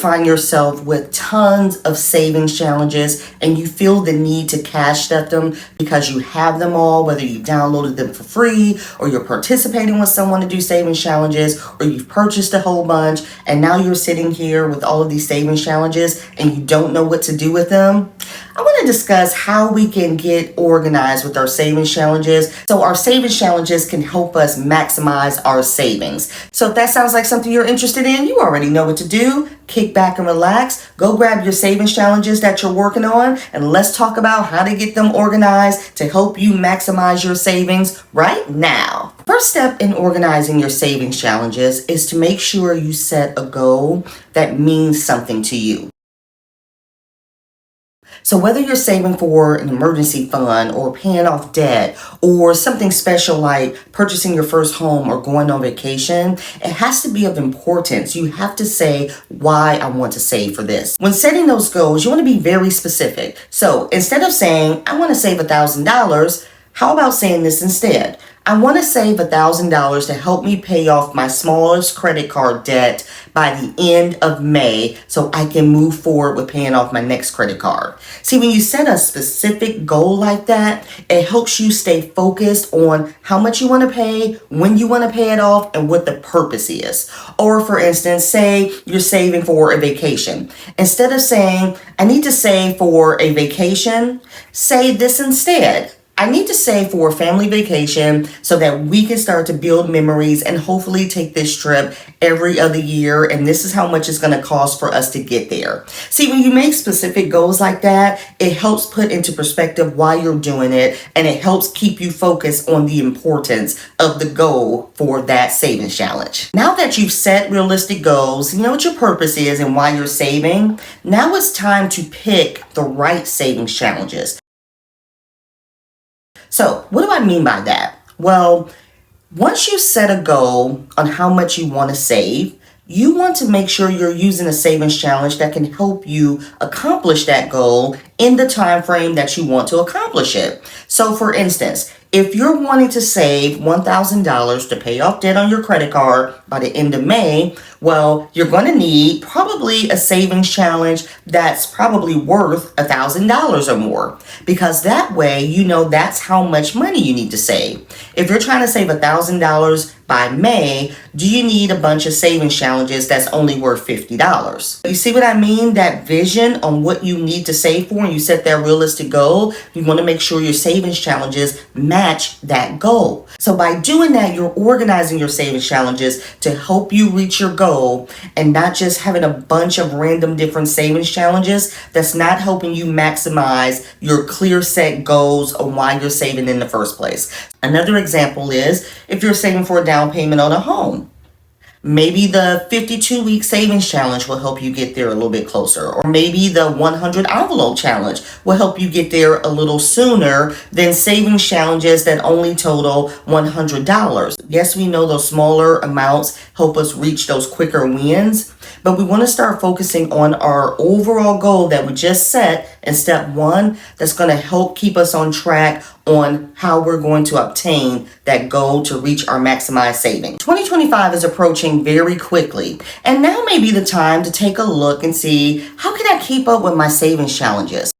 find yourself with tons of savings challenges and you feel the need to cash step them because you have them all, whether you downloaded them for free or you're participating with someone to do savings challenges or you've purchased a whole bunch and now you're sitting here with all of these savings challenges and you don't know what to do with them, I want to discuss how we can get organized with our savings challenges so our savings challenges can help us maximize our savings. So if that sounds like something you're interested in, you already know what to do. Kick back and relax. Go grab your savings challenges that you're working on and let's talk about how to get them organized to help you maximize your savings right now. First step in organizing your savings challenges is to make sure you set a goal that means something to you. So whether you're saving for an emergency fund or paying off debt or something special like purchasing your first home or going on vacation, it has to be of importance. You have to say why I want to save for this. When setting those goals, you want to be very specific. So instead of saying, I want to save $1,000, how about saying this instead? I want to save $1,000 to help me pay off my smallest credit card debt by the end of May so I can move forward with paying off my next credit card. See, when you set a specific goal like that, it helps you stay focused on how much you want to pay, when you want to pay it off, and what the purpose is. Or for instance, say you're saving for a vacation. Instead of saying, I need to save for a vacation, say this instead. I need to save for a family vacation so that we can start to build memories and hopefully take this trip every other year. And this is how much it's going to cost for us to get there. See, when you make specific goals like that, it helps put into perspective why you're doing it. And it helps keep you focused on the importance of the goal for that savings challenge. Now that you've set realistic goals, you know what your purpose is and why you're saving. Now it's time to pick the right savings challenges. So what do I mean by that? Well, once you set a goal on how much you want to save, you want to make sure you're using a savings challenge that can help you accomplish that goal in the time frame that you want to accomplish it. So for instance, if you're wanting to save $1,000 to pay off debt on your credit card by the end of May, well, you're going to need probably a savings challenge that's probably worth $1,000 or more, because that way you know that's how much money you need to save. If you're trying to save $1,000 by May, do you need a bunch of savings challenges that's only worth $50? You see what I mean? That vision on what you need to save for, and you set that realistic goal, you want to make sure your savings challenges match that goal. So by doing that, you're organizing your savings challenges to help you reach your goal and not just having a bunch of random different savings challenges that's not helping you maximize your clear set goals on why you're saving in the first place. Another example is if you're saving for a down payment on a home. Maybe the 52-week savings challenge will help you get there a little bit closer. Or maybe the 100 envelope challenge will help you get there a little sooner than savings challenges that only total $100. Yes, we know those smaller amounts help us reach those quicker wins, but we want to start focusing on our overall goal that we just set in step one that's going to help keep us on track on how we're going to obtain that goal to reach our maximized savings. 2025 is approaching very quickly, and now may be the time to take a look and see, how can I keep up with my savings challenges?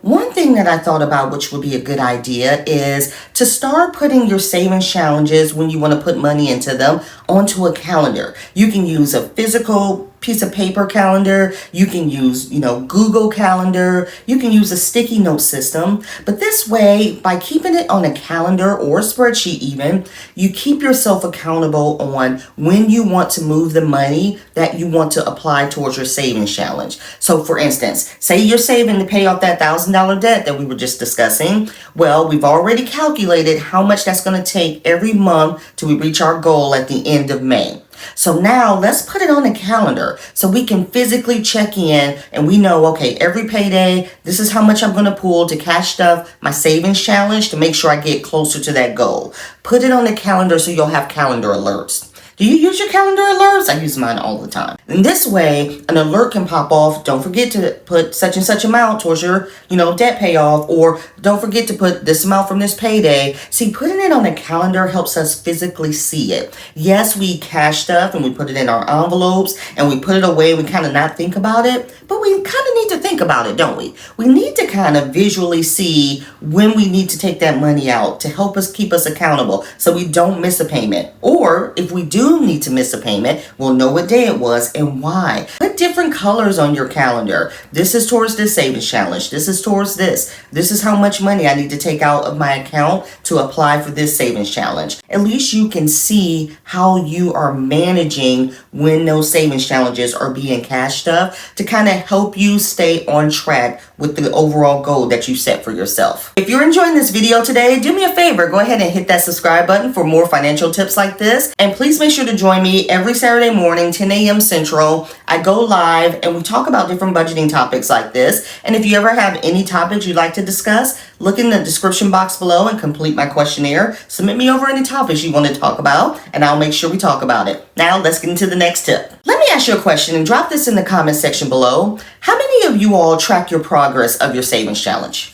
One thing that I thought about, which would be a good idea, is to start putting your savings challenges, when you want to put money into them, onto a calendar. You can use a physical piece of paper calendar. You can use, Google Calendar. You can use a sticky note system. But this way, by keeping it on a calendar or a spreadsheet even, you keep yourself accountable on when you want to move the money that you want to apply towards your savings challenge. So for instance, say you're saving to pay off that $1,000 debt that we were just discussing. Well, we've already calculated how much that's going to take every month till we reach our goal at the end of May. So now let's put it on a calendar so we can physically check in and we know, okay, every payday, this is how much I'm going to pull to cash stuff my savings challenge to make sure I get closer to that goal. Put it on the calendar so you'll have calendar alerts. Do you use your calendar alerts? I use mine all the time. And this way, an alert can pop off. Don't forget to put such and such amount towards your, debt payoff, or don't forget to put this amount from this payday. See, putting it on a calendar helps us physically see it. Yes, we cash stuff and we put it in our envelopes and we put it away. We kind of not think about it, but we kind of need to think about it, don't we? We need to kind of visually see when we need to take that money out to help us keep us accountable so we don't miss a payment. Or if we do need to miss a payment, we'll know what day it was and why. Put different colors on your calendar. This is towards this savings challenge. This is towards this. This is how much money I need to take out of my account to apply for this savings challenge. At least you can see how you are managing when those savings challenges are being cashed up to kind of help you stay on track with the overall goal that you set for yourself. If you're enjoying this video today, do me a favor, go ahead and hit that subscribe button for more financial tips like this. And please make sure to join me every Saturday morning, 10 a.m. Central. I go live and we talk about different budgeting topics like this. And if you ever have any topics you'd like to discuss, look in the description box below and complete my questionnaire. Submit me over any topics you want to talk about, and I'll make sure we talk about it. Now, let's get into the next tip. Let me ask you a question and drop this in the comment section below. How many of you all track your progress of your savings challenge?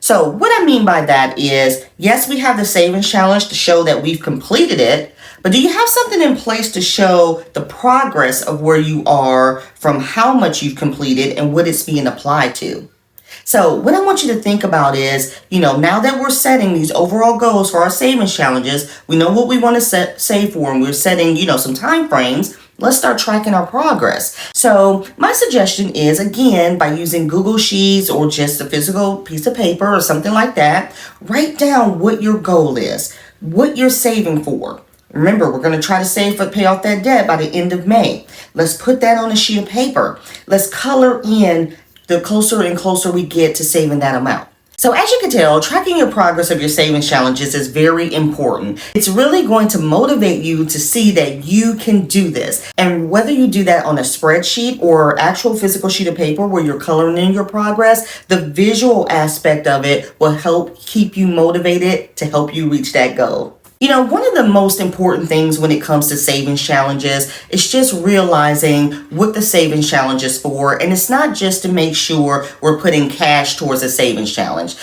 So what I mean by that is, yes, we have the savings challenge to show that we've completed it, but do you have something in place to show the progress of where you are from how much you've completed and what it's being applied to? So what I want you to think about is, now that we're setting these overall goals for our savings challenges, we know what we want to save for, and we're setting, some time frames. Let's start tracking our progress. So my suggestion is, again, by using Google Sheets or just a physical piece of paper or something like that, write down what your goal is, what you're saving for. Remember, we're going to try to pay off that debt by the end of May. Let's put that on a sheet of paper. Let's color in the closer and closer we get to saving that amount. So as you can tell, tracking your progress of your savings challenges is very important. It's really going to motivate you to see that you can do this. And whether you do that on a spreadsheet or actual physical sheet of paper where you're coloring in your progress, the visual aspect of it will help keep you motivated to help you reach that goal. One of the most important things when it comes to savings challenges is just realizing what the savings challenge is for. And it's not just to make sure we're putting cash towards a savings challenge.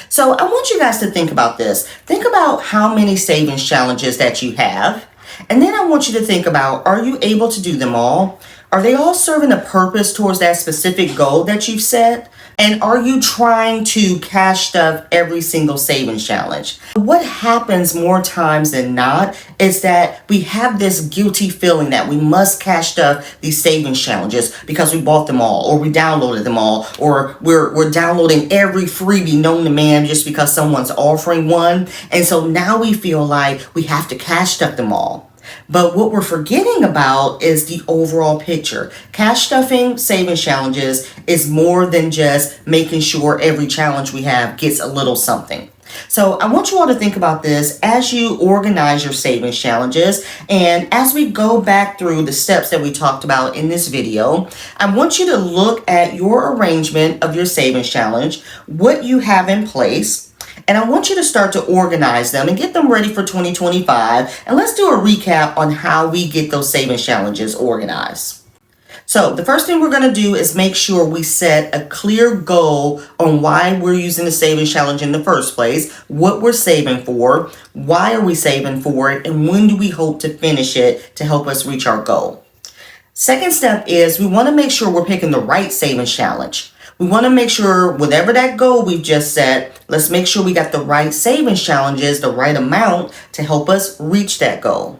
So I want you guys to think about this. Think about how many savings challenges that you have. And then I want you to think about, are you able to do them all? Are they all serving a purpose towards that specific goal that you've set? And are you trying to cash stuff every single savings challenge? What happens more times than not is that we have this guilty feeling that we must cash stuff these savings challenges because we bought them all, or we downloaded them all, or we're downloading every freebie known to man just because someone's offering one. And so now we feel like we have to cash stuff them all. But what we're forgetting about is the overall picture. Cash stuffing savings challenges is more than just making sure every challenge we have gets a little something. So I want you all to think about this as you organize your savings challenges, and as we go back through the steps that we talked about in this video, I want you to look at your arrangement of your savings challenge, what you have in place, and I want you to start to organize them and get them ready for 2025. And let's do a recap on how we get those savings challenges organized. So the first thing we're going to do is make sure we set a clear goal on why we're using the savings challenge in the first place, what we're saving for, why are we saving for it, and when do we hope to finish it to help us reach our goal. Second step is we want to make sure we're picking the right savings challenge. We want to make sure whatever that goal we've just set, let's make sure we got the right savings challenges, the right amount to help us reach that goal.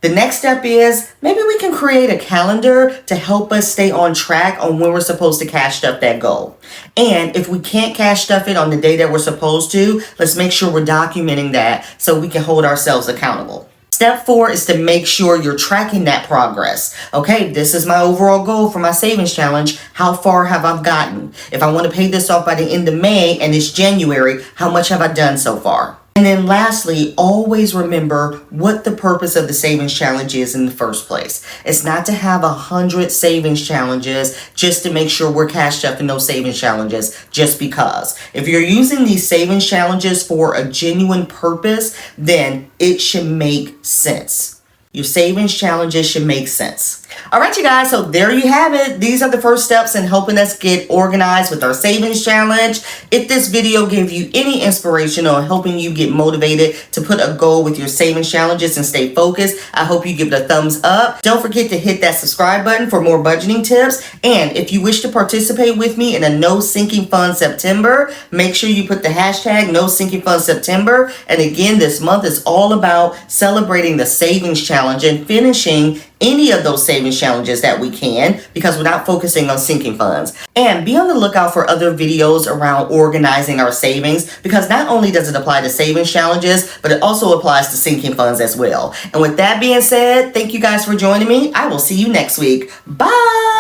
The next step is maybe we can create a calendar to help us stay on track on when we're supposed to cash stuff that goal. And if we can't cash stuff it on the day that we're supposed to, let's make sure we're documenting that so we can hold ourselves accountable. Step 4 is to make sure you're tracking that progress. Okay, this is my overall goal for my savings challenge. How far have I gotten? If I want to pay this off by the end of May and it's January, how much have I done so far? And then lastly, always remember what the purpose of the savings challenge is in the first place. It's not to have 100 savings challenges just to make sure we're cash stuffing those savings challenges just because. If you're using these savings challenges for a genuine purpose, then it should make sense. Your savings challenges should make sense. All right, you guys, so there you have it. These are the first steps in helping us get organized with our savings challenge. If this video gave you any inspiration or helping you get motivated to put a goal with your savings challenges and stay focused, I hope you give it a thumbs up. Don't forget to hit that subscribe button for more budgeting tips. And if you wish to participate with me in a No Sinking Fund September, make sure you put the hashtag No Sinking Fund September. And again, this month is all about celebrating the savings challenge and finishing any of those savings challenges that we can, because we're not focusing on sinking funds. And be on the lookout for other videos around organizing our savings, because not only does it apply to savings challenges, but it also applies to sinking funds as well. And with that being said, thank you guys for joining me. I will see you next week. Bye!